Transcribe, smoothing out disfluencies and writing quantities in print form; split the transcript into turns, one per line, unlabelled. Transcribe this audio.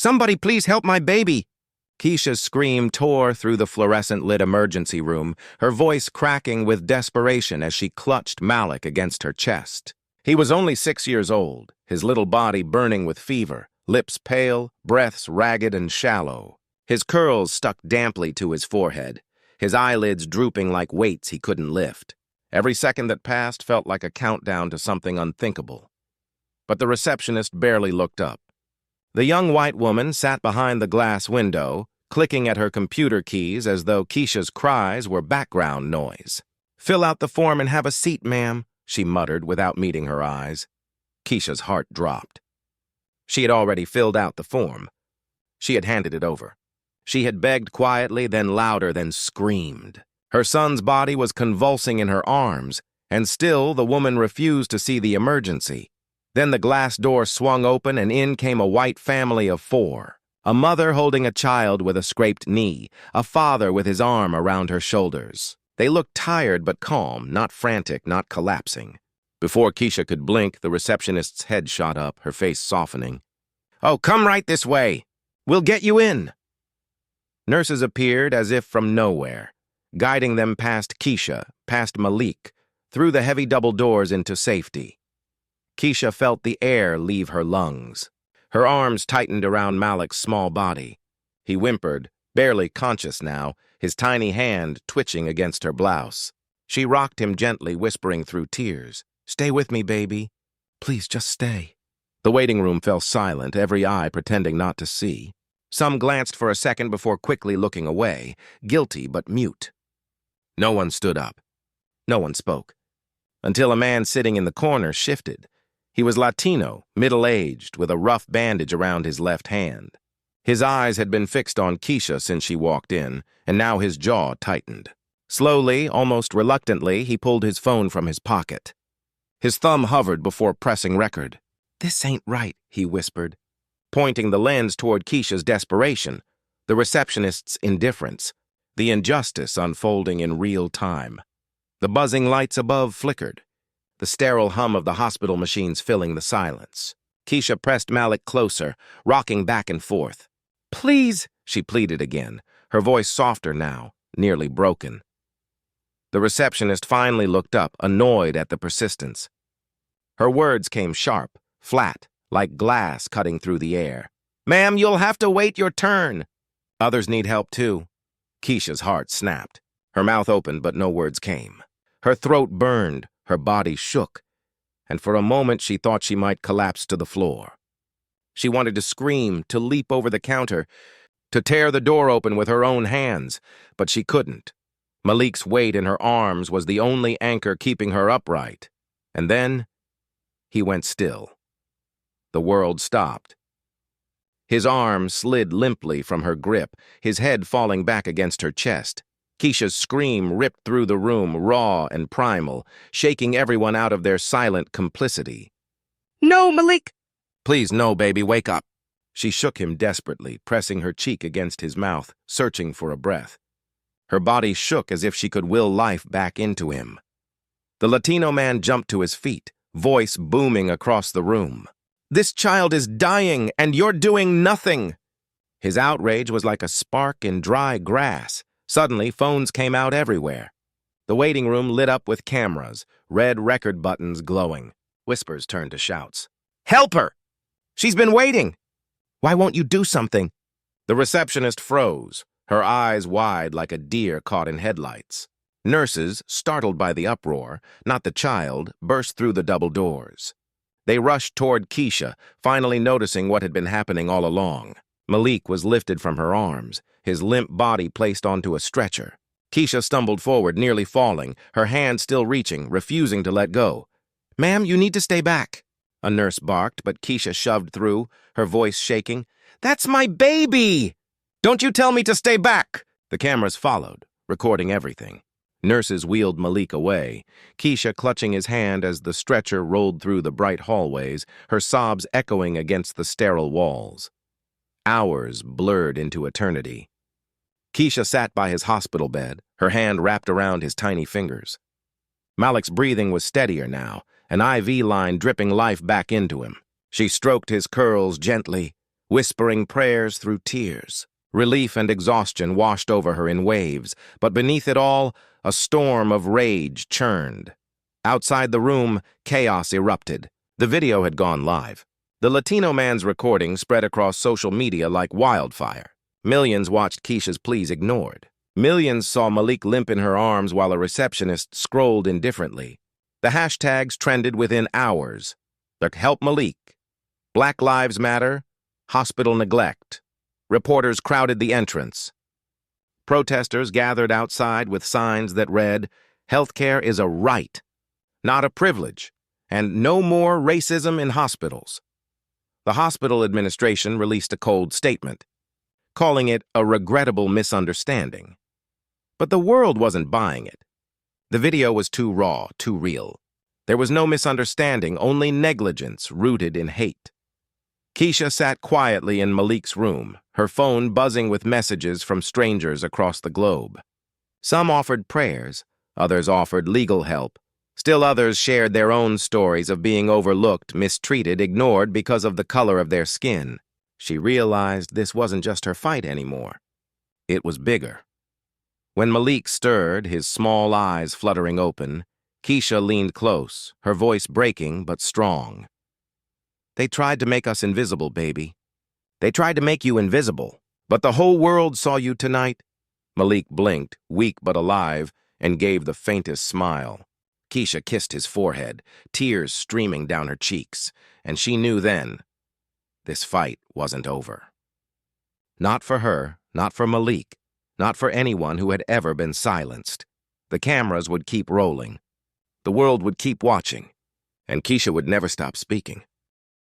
Somebody please help my baby! Keisha's scream tore through the fluorescent-lit emergency room, her voice cracking with desperation as she clutched Malik against her chest. He was only 6 years old, his little body burning with fever, lips pale, breaths ragged and shallow. His curls stuck damply to his forehead, his eyelids drooping like weights he couldn't lift. Every second that passed felt like a countdown to something unthinkable. But the receptionist barely looked up. The young white woman sat behind the glass window, clicking at her computer keys as though Keisha's cries were background noise. "Fill out the form and have a seat, ma'am," she muttered without meeting her eyes. Keisha's heart dropped. She had already filled out the form. She had handed it over. She had begged quietly, then louder, then screamed. Her son's body was convulsing in her arms, and still the woman refused to see the emergency. Then the glass door swung open and in came a white family of 4. A mother holding a child with a scraped knee, a father with his arm around her shoulders. They looked tired but calm, not frantic, not collapsing. Before Keisha could blink, the receptionist's head shot up, her face softening. "Oh, come right this way. We'll get you in." Nurses appeared as if from nowhere, guiding them past Keisha, past Malik, through the heavy double doors into safety. Keisha felt the air leave her lungs. Her arms tightened around Malik's small body. He whimpered, barely conscious now, his tiny hand twitching against her blouse. She rocked him gently, whispering through tears, "Stay with me, baby. Please, just stay." The waiting room fell silent, every eye pretending not to see. Some glanced for a second before quickly looking away, guilty but mute. No one stood up. No one spoke. Until a man sitting in the corner shifted. He was Latino, middle-aged, with a rough bandage around his left hand. His eyes had been fixed on Keisha since she walked in, and now his jaw tightened. Slowly, almost reluctantly, he pulled his phone from his pocket. His thumb hovered before pressing record. "This ain't right," he whispered, pointing the lens toward Keisha's desperation, the receptionist's indifference, the injustice unfolding in real time. The buzzing lights above flickered, the sterile hum of the hospital machines filling the silence. Keisha pressed Malik closer, rocking back and forth. "Please," she pleaded again, her voice softer now, nearly broken. The receptionist finally looked up, annoyed at the persistence. Her words came sharp, flat, like glass cutting through the air. "Ma'am, you'll have to wait your turn." "Others need help too." Keisha's heart snapped. Her mouth opened, but no words came. Her throat burned, her body shook, and for a moment she thought she might collapse to the floor. She wanted to scream, to leap over the counter, to tear the door open with her own hands, but she couldn't. Malik's weight in her arms was the only anchor keeping her upright. And then he went still. The world stopped. His arm slid limply from her grip, his head falling back against her chest. Keisha's scream ripped through the room, raw and primal, shaking everyone out of their silent complicity.
"No, Malik!"
"Please, no, baby, wake up." She shook him desperately, pressing her cheek against his mouth, searching for a breath. Her body shook as if she could will life back into him. The Latino man jumped to his feet, voice booming across the room. "This child is dying, and you're doing nothing!" His outrage was like a spark in dry grass. Suddenly, phones came out everywhere. The waiting room lit up with cameras, red record buttons glowing. Whispers turned to shouts. "Help her! She's been waiting! Why won't you do something?" The receptionist froze, her eyes wide like a deer caught in headlights. Nurses, startled by the uproar, not the child, burst through the double doors. They rushed toward Keisha, finally noticing what had been happening all along. Malik was lifted from her arms, his limp body placed onto a stretcher. Keisha stumbled forward, nearly falling, her hand still reaching, refusing to let go. "Ma'am, you need to stay back," a nurse barked, but Keisha shoved through, her voice shaking. "That's my baby! Don't you tell me to stay back!" The cameras followed, recording everything. Nurses wheeled Malik away, Keisha clutching his hand as the stretcher rolled through the bright hallways, her sobs echoing against the sterile walls. Hours blurred into eternity. Keisha sat by his hospital bed, her hand wrapped around his tiny fingers. Malik's breathing was steadier now, an IV line dripping life back into him. She stroked his curls gently, whispering prayers through tears. Relief and exhaustion washed over her in waves, but beneath it all, a storm of rage churned. Outside the room, chaos erupted. The video had gone live. The Latino man's recording spread across social media like wildfire. Millions watched Keisha's pleas ignored. Millions saw Malik limp in her arms while a receptionist scrolled indifferently. The hashtags trended within hours. Help Malik, Black Lives Matter, hospital neglect. Reporters crowded the entrance. Protesters gathered outside with signs that read, "Healthcare is a right, not a privilege, and no more racism in hospitals." The hospital administration released a cold statement, calling it a regrettable misunderstanding. But the world wasn't buying it. The video was too raw, too real. There was no misunderstanding, only negligence rooted in hate. Keisha sat quietly in Malik's room, her phone buzzing with messages from strangers across the globe. Some offered prayers, others offered legal help. Still others shared their own stories of being overlooked, mistreated, ignored because of the color of their skin. She realized this wasn't just her fight anymore. It was bigger. When Malik stirred, his small eyes fluttering open, Keisha leaned close, her voice breaking but strong. "They tried to make us invisible, baby. They tried to make you invisible. But the whole world saw you tonight." Malik blinked, weak but alive, and gave the faintest smile. Keisha kissed his forehead, tears streaming down her cheeks, and she knew then this fight wasn't over. Not for her, not for Malik, not for anyone who had ever been silenced. The cameras would keep rolling. The world would keep watching, and Keisha would never stop speaking.